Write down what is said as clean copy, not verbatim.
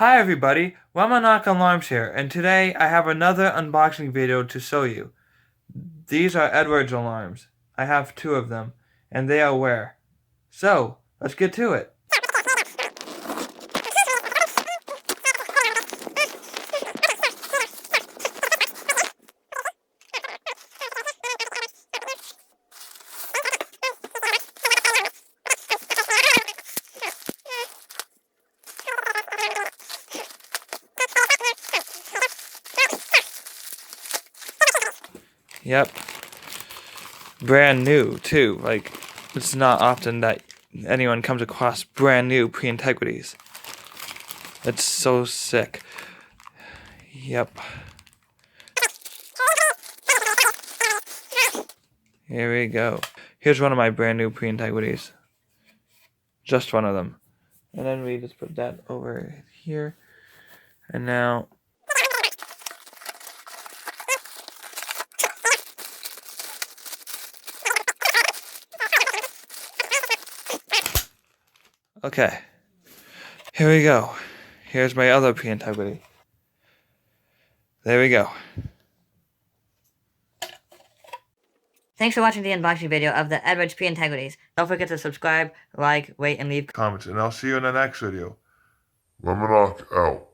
Hi everybody, Whemenoc Alarms here, and today I have another unboxing video to show you. These are Edwards alarms. I have two of them, and they are Where. So, let's get to it. Yep. Brand new, too. Like, it's not often that anyone comes across brand new pre-integrities. It's so sick. Yep. Here we go. Here's one of my brand new pre-integrities. Just one of them. And then we just put that over here. And now... Okay, here we go. Here's my other pre-integrity. There we go. Thanks for watching the unboxing video of the Edwards pre-integrities. Don't forget to subscribe, like, rate, and leave comments, and I'll see you in the next video. Whemenoc out.